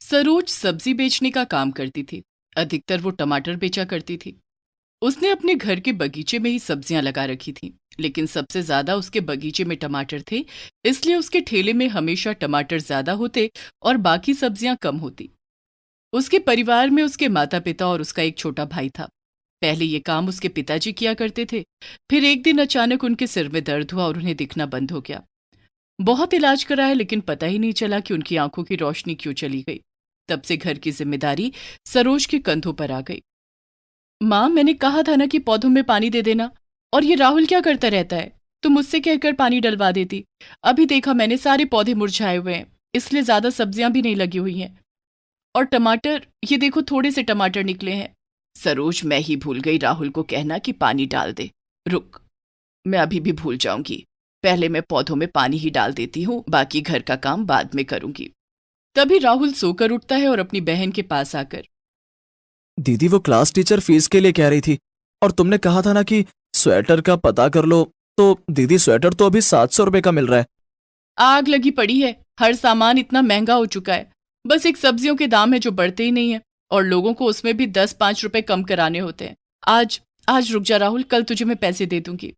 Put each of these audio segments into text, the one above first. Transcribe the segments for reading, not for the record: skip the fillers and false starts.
सरोज सब्जी बेचने का काम करती थी। अधिकतर वो टमाटर बेचा करती थी। उसने अपने घर के बगीचे में ही सब्जियां लगा रखी थी, लेकिन सबसे ज्यादा उसके बगीचे में टमाटर थे। इसलिए उसके ठेले में हमेशा टमाटर ज्यादा होते और बाकी सब्जियां कम होती। उसके परिवार में उसके माता पिता और उसका एक छोटा भाई था। पहले ये काम उसके पिताजी किया करते थे। फिर एक दिन अचानक उनके सिर में दर्द हुआ और उन्हें दिखना बंद हो गया। बहुत इलाज कराया, लेकिन पता ही नहीं चला कि उनकी आंखों की रोशनी क्यों चली गई। तब से घर की जिम्मेदारी सरोज के कंधों पर आ गई। माँ, मैंने कहा था ना कि पौधों में पानी दे देना। और ये राहुल क्या करता रहता है? तुम मुझसे कहकर पानी डलवा देती। अभी देखा मैंने, सारे पौधे मुरझाए हुए हैं, इसलिए ज्यादा सब्जियां भी नहीं लगी हुई हैं। और टमाटर, ये देखो थोड़े से टमाटर निकले हैं। सरोज, मैं ही भूल गई राहुल को कहना कि पानी डाल दे। रुक, मैं अभी भी भूल जाऊंगी। पहले मैं पौधों में पानी ही डाल देती हूँ, बाकी घर का काम बाद में करूंगी। तभी राहुल सोकर उठता है और अपनी बहन के पास आकर, दीदी, वो क्लास टीचर फीस के लिए कह रही थी और तुमने कहा था ना कि स्वेटर का पता कर लो। तो दीदी, स्वेटर तो अभी 700 रुपए का मिल रहा है। आग लगी पड़ी है। हर सामान इतना महंगा हो चुका है। बस एक सब्जियों के दाम है जो बढ़ते ही नहीं है, और लोगों को उसमें भी 10-5 रुपए कम कराने होते हैं। आज आज रुक जा राहुल, कल तुझे मैं पैसे दे दूंगी।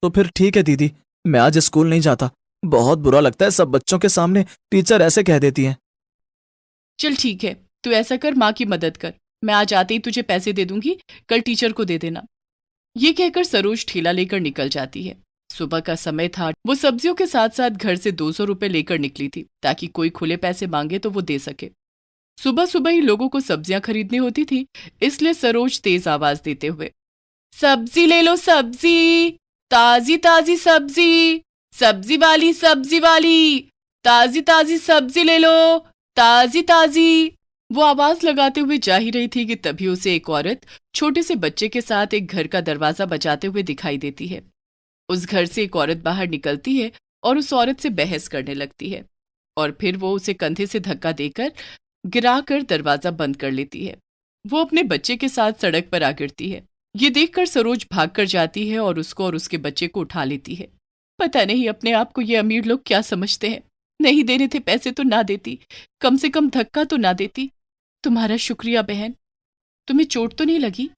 तो फिर ठीक है दीदी, मैं आज स्कूल नहीं जाता। बहुत बुरा लगता है सब बच्चों के सामने टीचर ऐसे कह देती हैं। चल ठीक है, तू ऐसा कर, माँ की मदद कर। मैं आज आते ही तुझे पैसे दे दूंगी, कल टीचर को दे देना। ये कहकर सरोज ठेला लेकर निकल जाती है। सुबह का समय था। वो सब्जियों के साथ साथ घर से 200 रुपए लेकर निकली थी, ताकि कोई खुले पैसे मांगे तो वो दे सके। सुबह सुबह ही लोगों को सब्जियां खरीदनी होती थी, इसलिए सरोज तेज आवाज देते हुए, सब्जी ले लो सब्जी, ताजी ताजी सब्जी, सब्जी वाली, ताजी ताजी सब्जी ले लो, ताजी ताजी। वो आवाज लगाते हुए जा ही रही थी कि तभी उसे एक औरत छोटे से बच्चे के साथ एक घर का दरवाजा बजाते हुए दिखाई देती है। उस घर से एक औरत बाहर निकलती है और उस औरत से बहस करने लगती है, और फिर वो उसे कंधे से धक्का देकर गिराकर दरवाजा बंद कर लेती है। वो अपने बच्चे के साथ सड़क पर आ गिरती है। ये देखकर सरोज भागकर जाती है और उसको और उसके बच्चे को उठा लेती है। पता नहीं अपने आप को ये अमीर लोग क्या समझते हैं। नहीं देने थे पैसे तो ना देती, कम से कम धक्का तो ना देती। तुम्हारा शुक्रिया बहन। तुम्हें चोट तो नहीं लगी?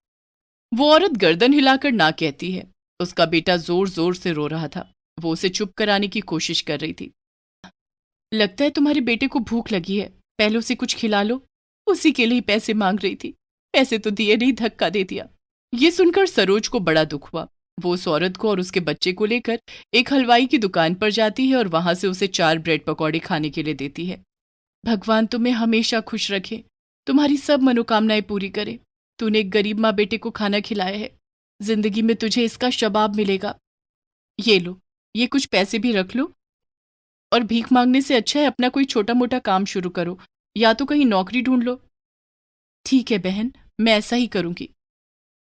वो औरत गर्दन हिलाकर ना कहती है। उसका बेटा जोर जोर से रो रहा था। वो उसे चुप कराने की कोशिश कर रही थी। लगता है तुम्हारे बेटे को भूख लगी है, पहले उसे कुछ खिला लो। उसी के लिए पैसे मांग रही थी। पैसे तो दिए नहीं, धक्का दे दिया। ये सुनकर सरोज को बड़ा दुख हुआ। वो उस औरत को और उसके बच्चे को लेकर एक हलवाई की दुकान पर जाती है और वहां से उसे 4 ब्रेड पकौड़े खाने के लिए देती है। भगवान तुम्हें हमेशा खुश रखे, तुम्हारी सब मनोकामनाएं पूरी करे। तूने एक गरीब माँ बेटे को खाना खिलाया है, जिंदगी में तुझे इसका शबाब मिलेगा। ये लो, ये कुछ पैसे भी रख लो, और भीख मांगने से अच्छा है अपना कोई छोटा मोटा काम शुरू करो, या तो कहीं नौकरी ढूंढ लो। ठीक है बहन, मैं ऐसा ही करूंगी।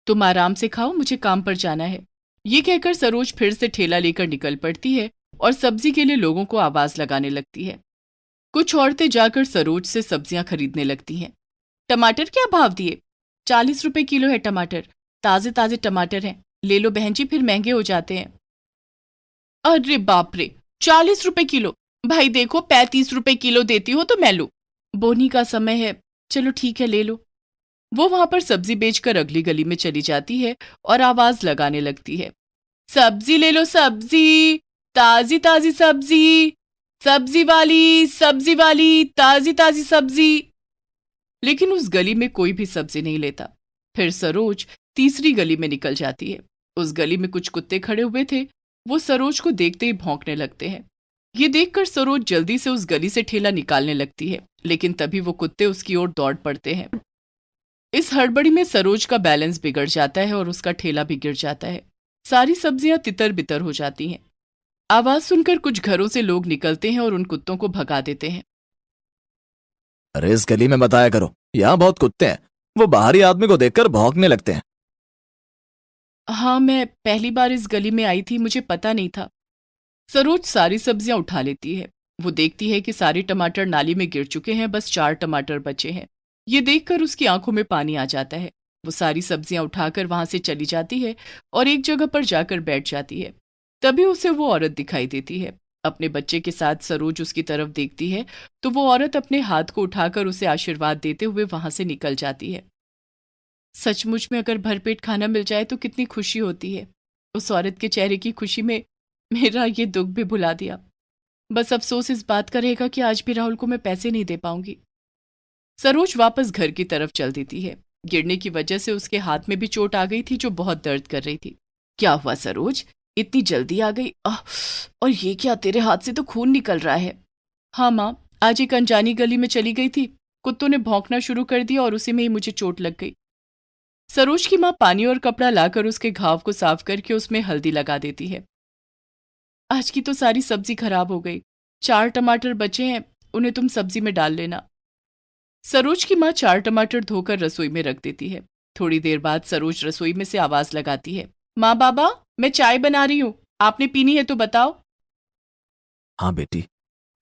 तुम आराम से खाओ, मुझे काम पर जाना है। ये कहकर सरोज फिर से ठेला लेकर निकल पड़ती है और सब्जी के लिए लोगों को आवाज लगाने लगती है। कुछ औरतें जाकर सरोज से सब्जियां खरीदने लगती हैं। टमाटर क्या भाव दिए? 40 रुपए किलो है टमाटर। ताजे ताजे टमाटर हैं, ले लो बहन जी, फिर महंगे हो जाते हैं। अरे बाप रे, 40 रुपए किलो? भाई देखो, 35 रुपए किलो देती हो तो मैं लूं। बोनी का समय है, चलो ठीक है ले लो। वो वहां पर सब्जी बेचकर अगली गली में चली जाती है और आवाज लगाने लगती है, सब्जी ले लो सब्जी, ताजी ताजी सब्जी, सब्जी वाली, ताजी ताजी सब्जी। लेकिन उस गली में कोई भी सब्जी नहीं लेता। फिर सरोज तीसरी गली में निकल जाती है। उस गली में कुछ कुत्ते खड़े हुए थे। वो सरोज को देखते ही भौंकने लगते हैं। ये देखकर सरोज जल्दी से उस गली से ठेला निकालने लगती है, लेकिन तभी वो कुत्ते उसकी ओर दौड़ पड़ते हैं। इस हड़बड़ी में सरोज का बैलेंस बिगड़ जाता है और उसका ठेला भी गिर जाता है। सारी सब्जियां तितर बितर हो जाती हैं। आवाज सुनकर कुछ घरों से लोग निकलते हैं और उन कुत्तों को भगा देते हैं। अरे, इस गली में बताया करो, यहाँ बहुत कुत्ते हैं। वो बाहरी आदमी को देखकर भौंकने लगते हैं। हाँ, मैं पहली बार इस गली में आई थी, मुझे पता नहीं था। सरोज सारी सब्जियां उठा लेती है। वो देखती है कि सारे टमाटर नाली में गिर चुके हैं, बस 4 टमाटर बचे हैं। ये देखकर उसकी आंखों में पानी आ जाता है। वो सारी सब्जियां उठाकर वहां से चली जाती है और एक जगह पर जाकर बैठ जाती है। तभी उसे वो औरत दिखाई देती है। अपने बच्चे के साथ सरोज उसकी तरफ देखती है तो वो औरत अपने हाथ को उठाकर उसे आशीर्वाद देते हुए वहां से निकल जाती है। सचमुच में अगर भरपेट खाना मिल जाए तो कितनी खुशी होती है। उस औरत के चेहरे की खुशी में मेरा ये दुख भी भुला दिया। बस अफसोस इस बात का रहेगा कि आज भी राहुल को मैं पैसे नहीं दे पाऊंगी। सरोज वापस घर की तरफ चल देती है। गिरने की वजह से उसके हाथ में भी चोट आ गई थी जो बहुत दर्द कर रही थी। क्या हुआ सरोज, इतनी जल्दी आ गई? और ये क्या, तेरे हाथ से तो खून निकल रहा है। हाँ माँ, आज एक अनजानी गली में चली गई थी, कुत्तों ने भौंकना शुरू कर दिया और उसी में ही मुझे चोट लग गई। सरोज की माँ पानी और कपड़ा लाकर उसके घाव को साफ करके उसमें हल्दी लगा देती है। आज की तो सारी सब्जी खराब हो गई, 4 टमाटर बचे हैं, उन्हें तुम सब्जी में डाल लेना। सरोज की माँ 4 टमाटर धोकर रसोई में रख देती है। थोड़ी देर बाद सरोज रसोई में से आवाज लगाती है, माँ बाबा, मैं चाय बना रही हूँ, आपने पीनी है तो बताओ। हाँ बेटी,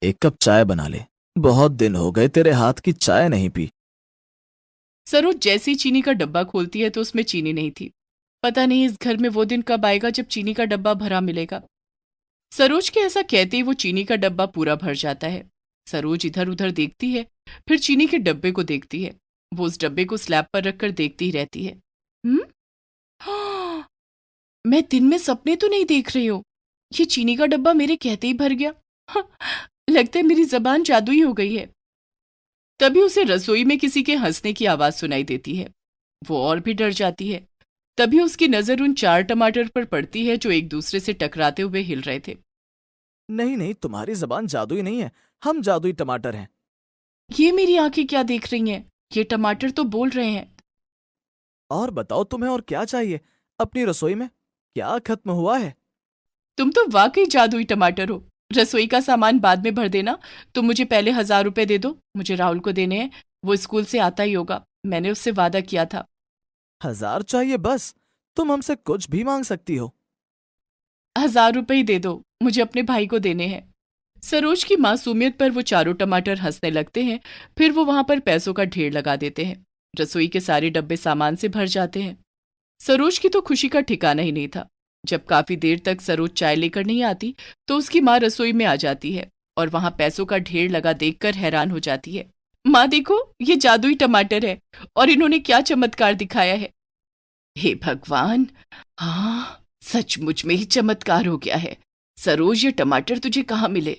1 कप चाय बना ले, बहुत दिन हो गए तेरे हाथ की चाय नहीं पी। सरोज जैसे ही चीनी का डब्बा खोलती है तो उसमें चीनी नहीं थी। पता नहीं इस घर में वो दिन कब आएगा जब चीनी का डब्बा भरा मिलेगा। सरोज के ऐसा कहते ही वो चीनी का डब्बा पूरा भर जाता है। सरोज इधर उधर देखती है, फिर चीनी के डब्बे को देखती है। वो उस डब्बे को स्लैब पर रखकर देखती ही रहती है। हाँ, मैं दिन में सपने तो नहीं देख रही हूँ, ये चीनी का डब्बा मेरे कहते ही भर गया। हाँ, लगता है मेरी जबान जादुई हो गई है। तभी उसे रसोई में किसी के हंसने की आवाज सुनाई देती है। वो और भी डर जाती है। तभी उसकी नजर उन 4 टमाटर पर पड़ती है जो एक दूसरे से टकराते हुए हिल रहे थे। नहीं नहीं, तुम्हारी जबान जादुई नहीं है, हम जादुई टमाटर हैं। ये मेरी आंखें क्या देख रही हैं? ये टमाटर तो बोल रहे हैं। और बताओ, तुम्हें और क्या चाहिए? अपनी रसोई में क्या खत्म हुआ है? तुम तो वाकई जादुई टमाटर हो। रसोई का सामान बाद में भर देना, तुम मुझे पहले 1000 रुपए दे दो, मुझे राहुल को देने हैं। वो स्कूल से आता ही होगा, मैंने उससे वादा किया था। 1000 चाहिए बस? तुम हमसे कुछ भी मांग सकती हो। 1000 रुपए ही दे दो, मुझे अपने भाई को देने हैं। सरोज की मासूमियत पर वो चारों टमाटर हंसने लगते हैं। फिर वो वहां पर पैसों का ढेर लगा देते हैं। रसोई के सारे डब्बे सामान से भर जाते हैं। सरोज की तो खुशी का ठिकाना ही नहीं था। जब काफी देर तक सरोज चाय लेकर नहीं आती तो उसकी माँ रसोई में आ जाती है और वहां पैसों का ढेर लगा देखकर हैरान हो जाती है। माँ देखो, ये जादुई टमाटर है और इन्होंने क्या चमत्कार दिखाया है। हे भगवान, हाँ, सचमुच में ही चमत्कार हो गया है। सरोज, ये टमाटर तुझे कहाँ मिले?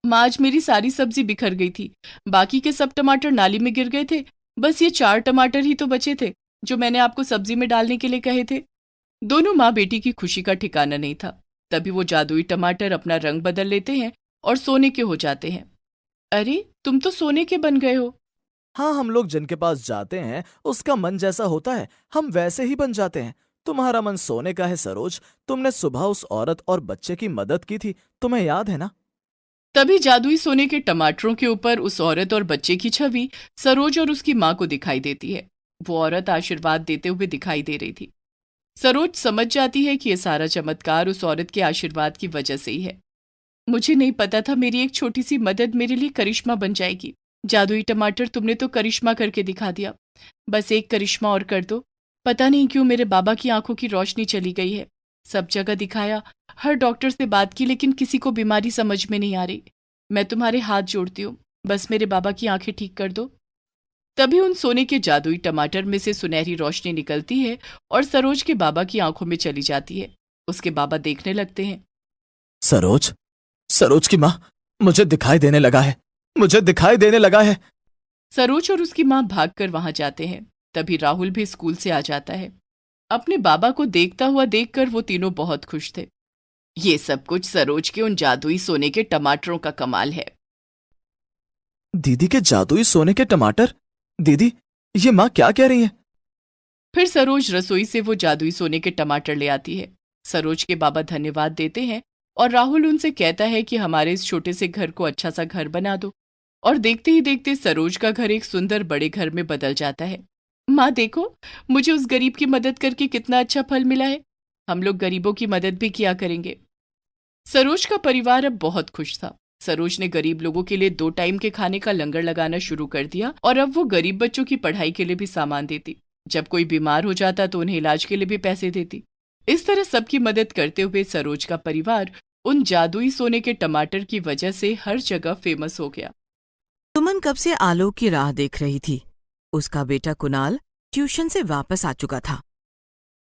माँ, आज मेरी सारी सब्जी बिखर गई थी, बाकी के सब टमाटर नाली में गिर गए थे। बस ये 4 टमाटर ही तो बचे थे जो मैंने आपको सब्जी में डालने के लिए कहे थे। दोनों माँ बेटी की खुशी का ठिकाना नहीं था। तभी वो जादुई टमाटर अपना रंग बदल लेते हैं और सोने के हो जाते हैं। अरे, तुम तो सोने के बन गए हो। हाँ, हम लोग जिनके पास जाते हैं उसका मन जैसा होता है, हम वैसे ही बन जाते हैं। तुम्हारा मन सोने का है सरोज। तुमने सुबह उस औरत और बच्चे की मदद की थी, तुम्हें याद है ना? तभी जादुई सोने के टमाटरों के ऊपर उस औरत और बच्चे की छवि सरोज और उसकी माँ को दिखाई देती है। वो औरत आशीर्वाद देते हुए दिखाई दे रही थी। सरोज समझ जाती है कि यह सारा चमत्कार उस औरत के आशीर्वाद की वजह से ही है। मुझे नहीं पता था मेरी एक छोटी सी मदद मेरे लिए करिश्मा बन जाएगी। जादुई टमाटर, तुमने तो करिश्मा करके दिखा दिया। बस एक करिश्मा और कर दो। पता नहीं क्यों मेरे बाबा की आंखों की रोशनी चली गई है। सब जगह दिखाया, हर डॉक्टर से बात की, लेकिन किसी को बीमारी समझ में नहीं आ रही। मैं तुम्हारे हाथ जोड़ती हूँ, बस मेरे बाबा की आंखें ठीक कर दो। तभी उन सोने के जादुई टमाटर में से सुनहरी रोशनी निकलती है और सरोज के बाबा की आंखों में चली जाती है। उसके बाबा देखने लगते हैं। सरोज, सरोज की माँ, मुझे दिखाई देने लगा है, मुझे दिखाई देने लगा है। सरोज और उसकी माँ भागकर वहां जाते हैं। तभी राहुल भी स्कूल से आ जाता है। अपने बाबा को देखता हुआ देखकर वो तीनों बहुत खुश थे। ये सब कुछ सरोज के उन जादुई सोने के टमाटरों का कमाल है। दीदी के जादुई सोने के टमाटर? दीदी, ये माँ क्या कह रही है? फिर सरोज रसोई से वो जादुई सोने के टमाटर ले आती है। सरोज के बाबा धन्यवाद देते हैं और राहुल उनसे कहता है कि हमारे इस छोटे से घर को अच्छा सा घर बना दो। और देखते ही देखते सरोज का घर एक सुंदर बड़े घर में बदल जाता है। माँ देखो, मुझे उस गरीब की मदद करके कितना अच्छा फल मिला है। हम लोग गरीबों की मदद भी किया करेंगे। सरोज का परिवार अब बहुत खुश था। सरोज ने गरीब लोगों के लिए 2 टाइम के खाने का लंगर लगाना शुरू कर दिया और अब वो गरीब बच्चों की पढ़ाई के लिए भी सामान देती। जब कोई बीमार हो जाता तो उन्हें इलाज के लिए भी पैसे देती। इस तरह सबकी मदद करते हुए सरोज का परिवार उन जादुई सोने के टमाटर की वजह से हर जगह फेमस हो गया। सुमन कब से आलोक की राह देख रही थी। उसका बेटा कुणाल ट्यूशन से वापस आ चुका था।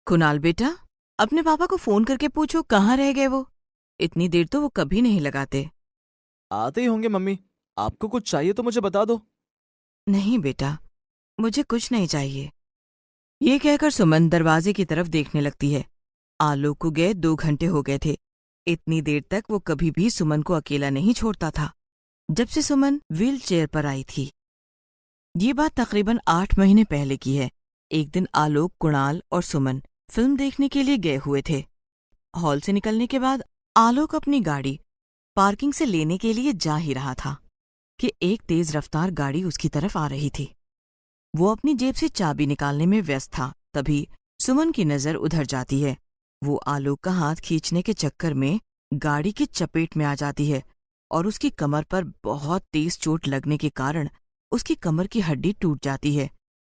कुणाल बेटा, अपने पापा को फोन करके पूछो कहाँ रह गए वो। इतनी देर तो वो कभी नहीं लगाते। आते ही होंगे मम्मी, आपको कुछ चाहिए तो मुझे बता दो। नहीं बेटा, मुझे कुछ नहीं चाहिए। ये कहकर सुमन दरवाजे की तरफ देखने लगती है। आलोक को गए 2 घंटे हो गए थे। इतनी देर तक वो कभी भी सुमन को अकेला नहीं छोड़ता था, जब से सुमन व्हील चेयर पर आई थी। ये बात तकरीबन 8 महीने पहले की है। एक दिन आलोक, कुणाल और सुमन फिल्म देखने के लिए गए हुए थे। हॉल से निकलने के बाद आलोक अपनी गाड़ी पार्किंग से लेने के लिए जा ही रहा था कि एक तेज रफ्तार गाड़ी उसकी तरफ आ रही थी। वो अपनी जेब से चाबी निकालने में व्यस्त था, तभी सुमन की नजर उधर जाती है। वो आलोक का हाथ खींचने के चक्कर में गाड़ी की चपेट में आ जाती है और उसकी कमर पर बहुत तेज चोट लगने के कारण उसकी कमर की हड्डी टूट जाती है।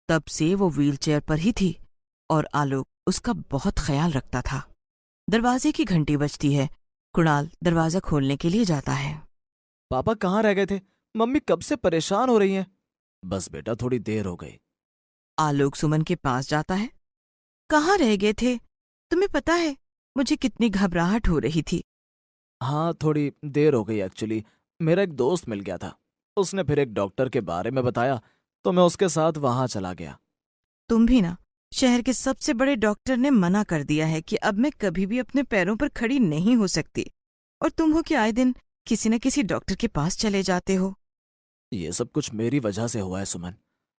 तब से वो व्हीलचेयर पर ही थी और आलोक उसका बहुत ख्याल रखता था। दरवाजे की घंटी बजती है। कुणाल दरवाजा खोलने के लिए जाता है। पापा कहाँ रह गए थे? मम्मी कब से परेशान हो रही हैं। बस बेटा, थोड़ी देर हो गई। आलोक सुमन के पास जाता है। कहाँ रह गए थे? तुम्हें पता है मुझे कितनी घबराहट हो रही थी। हाँ, थोड़ी देर हो गई एक्चुअली। मेरा एक दोस्त मिल गया था, उसने फिर एक डॉक्टर के बारे में बताया तो मैं उसके साथ वहां चला गया। तुम भी ना, शहर के सबसे बड़े डॉक्टर ने मना कर दिया है कि अब मैं कभी भी अपने पैरों पर खड़ी नहीं हो सकती, और तुम हो कि आए दिन किसी न किसी डॉक्टर के पास चले जाते हो। ये सब कुछ मेरी वजह से हुआ है सुमन।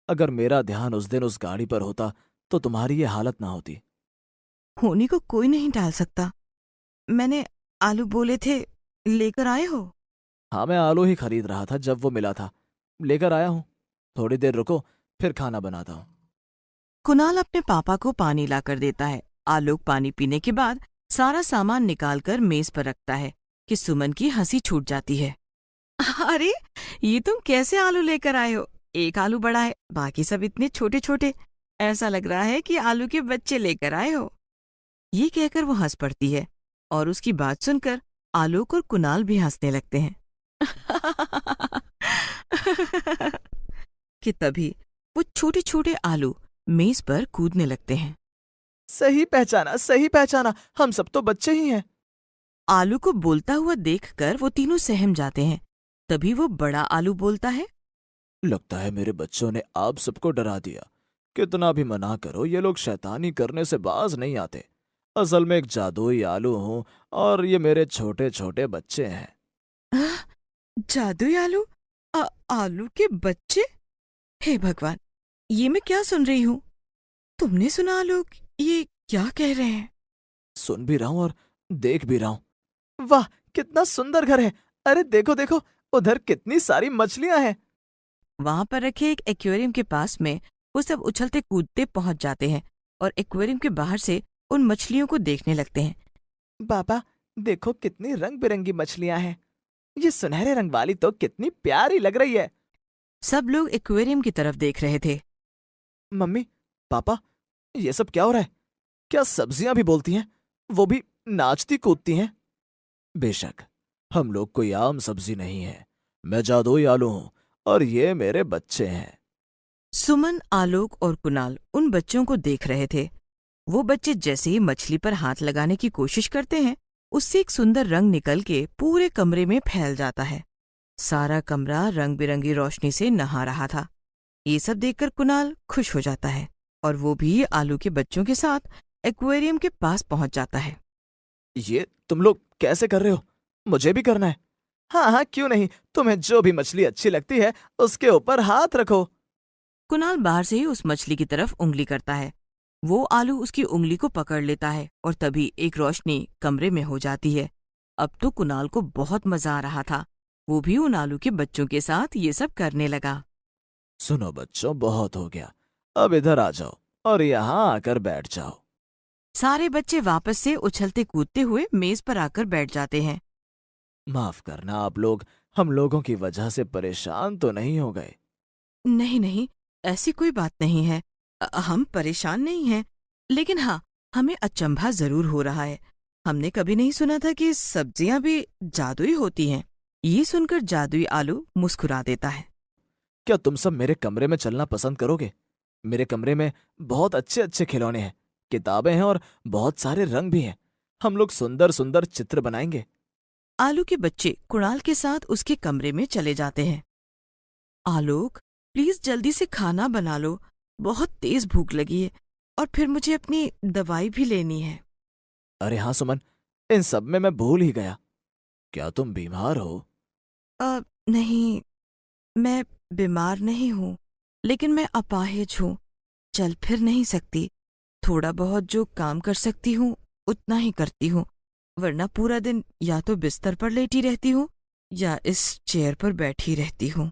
अगर मेरा ध्यान उस दिन उस गाड़ी पर होता तो तुम्हारी ये हालत ना होती। होने को कोई नहीं टाल सकता। मैंने आलू बोले थे, लेकर आए हो? हाँ, मैं आलू ही खरीद रहा था जब वो मिला था, लेकर आया हूँ। थोड़ी देर रुको, फिर खाना बनाता हूँ। कुणाल अपने पापा को पानी लाकर देता है। आलोक पानी पीने के बाद सारा सामान निकालकर मेज पर रखता है कि सुमन की हंसी छूट जाती है। अरे, ये तुम कैसे आलू लेकर आए हो? एक आलू बड़ा है, बाकी सब इतने छोटे छोटे। ऐसा लग रहा है कि आलू के बच्चे लेकर आए हो। ये कहकर वो हंस पड़ती है और उसकी बात सुनकर आलोक और कुणाल भी हंसने लगते हैं। कि तभी वो छोटे छोटे आलू मेज पर कूदने लगते हैं। सही पहचाना, सही पहचाना, हम सब तो बच्चे ही हैं। आलू को बोलता हुआ देखकर वो तीनों सहम जाते हैं। तभी वो बड़ा आलू बोलता है, लगता है मेरे बच्चों ने आप सबको डरा दिया। कितना भी मना करो, ये लोग शैतानी करने से बाज नहीं आते। असल में एक जादुई आलू हूँ और ये मेरे छोटे छोटे बच्चे हैं। "आह, जादुई आलू? आलू के बच्चे? हे भगवान, ये मैं क्या सुन रही हूँ? तुमने सुना आलोक, ये क्या कह रहे हैं? सुन भी रहा हूँ और देख भी रहा हूँ। वाह, कितना सुंदर घर है। अरे देखो देखो, उधर कितनी सारी मछलियां हैं। वहां पर रखे एक एक्वेरियम के पास में वो सब उछलते कूदते पहुंच जाते हैं और एक्वेरियम के बाहर से उन मछलियों को देखने लगते हैं। बाबा, देखो कितनी रंग बिरंगी मछलियां हैं। ये सुनहरे रंग वाली तो कितनी प्यारी लग रही है। सब लोग एक्वेरियम की तरफ देख रहे थे। मम्मी, पापा, ये सब क्या हो रहा है? क्या सब्जियां भी बोलती हैं? वो भी नाचती कूदती हैं? बेशक, हम लोग कोई आम सब्जी नहीं है। मैं जादुई आलू हूं और ये मेरे बच्चे हैं। सुमन, आलोक और कुणाल उन बच्चों को देख रहे थे। वो बच्चे जैसे ही मछली पर हाथ लगाने की कोशिश करते हैं, उससे एक सुंदर रंग निकल के पूरे कमरे में फैल जाता है। सारा कमरा रंग बिरंगी रोशनी से नहा रहा था। ये सब देखकर कुणाल खुश हो जाता है और वो भी आलू के बच्चों के साथ एक्वेरियम के पास पहुंच जाता है। ये तुम लोग कैसे कर रहे हो? मुझे भी करना है। हाँ हाँ, क्यों नहीं। तुम्हें जो भी मछली अच्छी लगती है उसके ऊपर हाथ रखो। कुणाल बाहर से ही उस मछली की तरफ उंगली करता है। वो आलू उसकी उंगली को पकड़ लेता है और तभी एक रोशनी कमरे में हो जाती है। अब तो कुणाल को बहुत मजा आ रहा था। वो भी उन आलू के बच्चों के साथ ये सब करने लगा। सुनो बच्चों, बहुत हो गया। अब इधर आ जाओ और यहाँ आकर बैठ जाओ। सारे बच्चे वापस से उछलते कूदते हुए मेज पर आकर बैठ जाते हैं। माफ करना, आप लोग हम लोगों की वजह से परेशान तो नहीं हो गए? नहीं नहीं, ऐसी कोई बात नहीं है। हम परेशान नहीं हैं, लेकिन हाँ, हमें अचंभा जरूर हो रहा है। हमने कभी नहीं सुना था कि सब्जियां भी जादुई होती हैं। ये सुनकर जादुई आलू मुस्कुरा देता है। क्या तुम सब मेरे कमरे में चलना पसंद करोगे? मेरे कमरे में बहुत अच्छे अच्छे खिलौने हैं, किताबें हैं और बहुत सारे रंग भी हैं। हम लोग सुंदर सुंदर चित्र बनाएंगे। आलू के बच्चे कुणाल के साथ उसके कमरे में चले जाते हैं। आलोक, प्लीज जल्दी से खाना बना लो, बहुत तेज भूख लगी है और फिर मुझे अपनी दवाई भी लेनी है। अरे हाँ सुमन, इन सब में मैं भूल ही गया। क्या तुम बीमार हो? नहीं, मैं बीमार नहीं हूँ, लेकिन मैं अपाहिज हूँ, चल फिर नहीं सकती। थोड़ा बहुत जो काम कर सकती हूँ उतना ही करती हूँ, वरना पूरा दिन या तो बिस्तर पर लेटी रहती हूँ या इस चेयर पर बैठी रहती हूँ।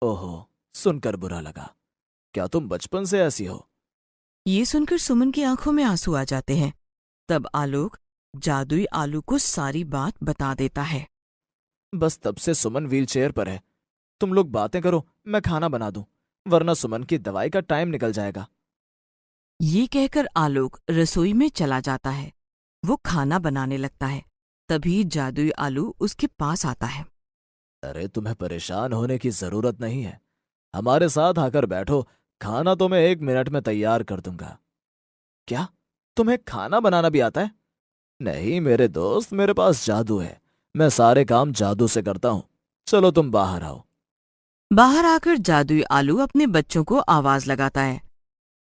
ओहो, सुनकर बुरा लगा। क्या तुम बचपन से ऐसी हो? ये सुनकर सुमन की आंखों में आंसू आ जाते हैं। तब आलोक जादुई आलू को सारी बात बता देता है। बस तब से सुमन व्हीलचेयर पर है। तुम लोग बातें करो, मैं खाना बना दूं, वरना सुमन की दवाई का टाइम निकल जाएगा। ये कहकर आलोक रसोई में चला जाता है। वो खाना बनाने लगता है। तभी जादुई आलू उसके पास आता है। अरे तुम्हें परेशान होने की जरूरत नहीं है, हमारे साथ आकर बैठो, खाना तो मैं 1 मिनट में तैयार कर दूंगा। क्या तुम्हें खाना बनाना भी आता है? नहीं मेरे दोस्त, मेरे पास जादू है, मैं सारे काम जादू से करता हूं। चलो तुम बाहर आओ। बाहर आकर जादुई आलू अपने बच्चों को आवाज लगाता है।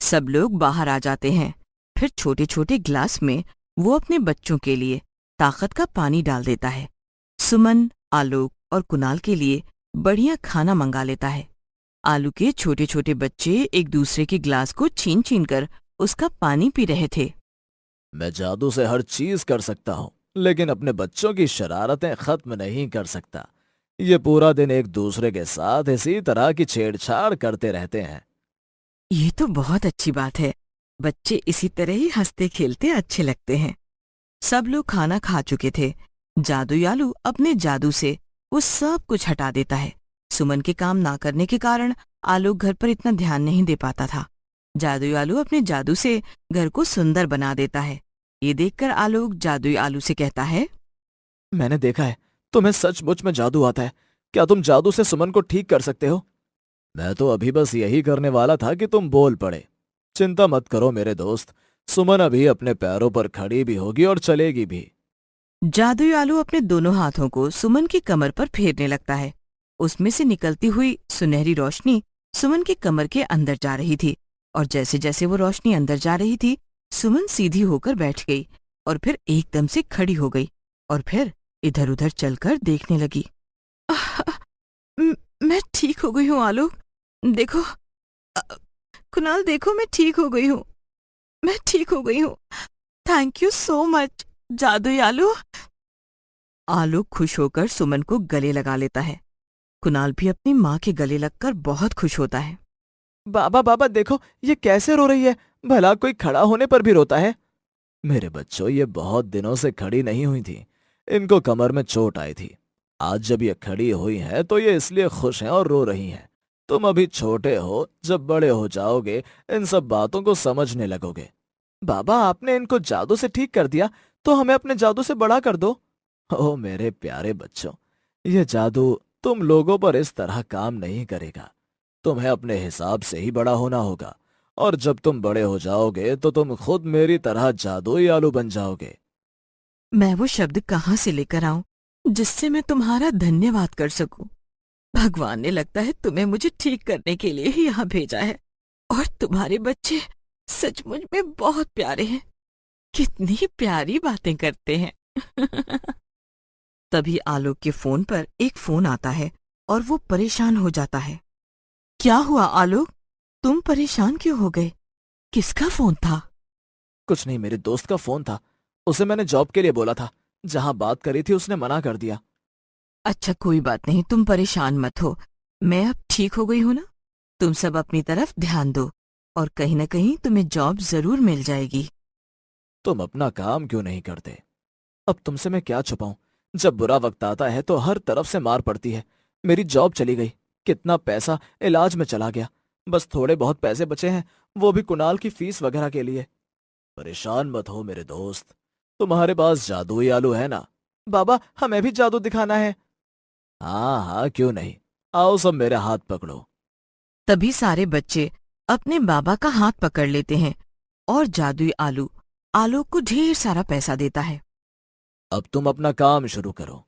सब लोग बाहर आ जाते हैं। फिर छोटे छोटे गिलास में वो अपने बच्चों के लिए ताकत का पानी डाल देता है। सुमन, आलोक और कुणाल के लिए बढ़िया खाना मंगा लेता है। आलू के छोटे छोटे बच्चे एक दूसरे के गिलास को छीन छीन कर उसका पानी पी रहे थे। मैं जादू से हर चीज कर सकता हूं, लेकिन अपने बच्चों की शरारतें खत्म नहीं कर सकता। ये पूरा दिन एक दूसरे के साथ इसी तरह की छेड़छाड़ करते रहते हैं। ये तो बहुत अच्छी बात है। बच्चे इसी तरह ही हंसते खेलते अच्छे लगते हैं। सब लोग खाना खा चुके थे। जादुई आलू अपने जादू से वो सब कुछ हटा देता है। सुमन के काम ना करने के कारण आलोक घर पर इतना ध्यान नहीं दे पाता था। जादुई आलू अपने जादू से घर को सुंदर बना देता है। ये देखकर आलोक जादुई आलू से कहता है, मैंने देखा है, तुम्हें सचमुच में जादू आता है। क्या तुम जादू से सुमन को ठीक कर सकते हो? मैं तो अभी बस यही करने वाला था कि तुम बोल पड़े। चिंता मत करो मेरे दोस्त, सुमन अभी अपने पैरों पर खड़ी भी होगी और चलेगी भी। जादुई आलू अपने दोनों हाथों को सुमन की कमर पर फेरने लगता है। उसमें से निकलती हुई सुनहरी रोशनी सुमन की कमर के अंदर जा रही थी और जैसे जैसे वो रोशनी अंदर जा रही थी, सुमन सीधी होकर बैठ गई और फिर एकदम से खड़ी हो गई और फिर इधर उधर चलकर देखने लगी। आह, मैं ठीक हो गई हूँ आलोक, देखो। अ, कुणाल देखो, मैं ठीक हो गई हूँ। मैं ठीक हो गई हूँ। थैंक यू सो मच जादुई आलू। आलोक खुश होकर सुमन को गले लगा लेता है। कुणाल भी अपनी माँ के गले लगकर बहुत खुश होता है। बाबा बाबा देखो, ये कैसे रो रही है, भला कोई खड़ा होने पर भी रोता है। मेरे बच्चों, ये बहुत दिनों से खड़ी नहीं हुई थी, इनको कमर में चोट आई थी। आज जब ये खड़ी हुई हैं तो ये इसलिए खुश हैं और रो रही हैं। तुम अभी छोटे हो, जब बड़े हो जाओगे इन सब बातों को समझने लगोगे। बाबा आपने इनको जादू से ठीक कर दिया, तो हमें अपने जादू से बड़ा कर दो। ओ मेरे प्यारे बच्चों, ये जादू तुम लोगों पर इस तरह काम नहीं करेगा। तुम्हें अपने हिसाब से ही बड़ा होना होगा, और जब तुम बड़े हो जाओगे तो तुम खुद मेरी तरह जादुई आलू बन जाओगे। मैं वो शब्द कहाँ से लेकर आऊं जिससे मैं तुम्हारा धन्यवाद कर सकूं। भगवान ने लगता है तुम्हें मुझे ठीक करने के लिए ही यहाँ भेजा है। और तुम्हारे बच्चे सचमुच में बहुत प्यारे हैं। कितनी प्यारी बातें करते हैं। तभी आलोक के फोन पर एक फोन आता है और वो परेशान हो जाता है। क्या हुआ आलोक, तुम परेशान क्यों हो गए? किसका फोन था? कुछ नहीं, मेरे दोस्त का फोन था। उसे मैंने जॉब के लिए बोला था, जहां बात करी थी उसने मना कर दिया। अच्छा कोई बात नहीं, तुम परेशान मत हो। मैं अब ठीक हो गई हूं ना। तुम सब अपनी तरफ ध्यान दो और कहीं न कहीं तुम्हें जॉब जरूर मिल जाएगी। तुम अपना काम क्यों नहीं करते? अब तुमसे मैं क्या छुपाऊं, जब बुरा वक्त आता है तो हर तरफ से मार पड़ती है। मेरी जॉब चली गई, कितना पैसा इलाज में चला गया, बस थोड़े बहुत पैसे बचे हैं, वो भी कुणाल की फीस वगैरह के लिए। परेशान मत हो मेरे दोस्त, तुम्हारे पास जादुई आलू है ना? बाबा, हमें भी जादू दिखाना है। हाँ हाँ, क्यों नहीं। आओ सब मेरे हाथ पकड़ो। तभी सारे बच्चे अपने बाबा का हाथ पकड़ लेते हैं और जादुई आलू आलोक को ढेर सारा पैसा देता है। अब तुम अपना काम शुरू करो।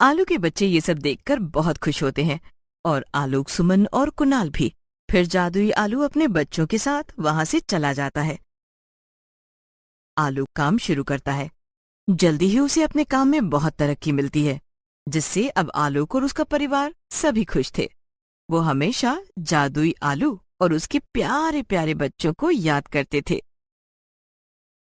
आलू के बच्चे ये सब देखकर बहुत खुश होते हैं और आलोक, सुमन और कुणाल भी। फिर जादुई आलू अपने बच्चों के साथ वहां से चला जाता है। आलोक काम शुरू करता है। जल्दी ही उसे अपने काम में बहुत तरक्की मिलती है, जिससे अब आलोक और उसका परिवार सभी खुश थे। वो हमेशा जादुई आलू और उसके प्यारे प्यारे बच्चों को याद करते थे।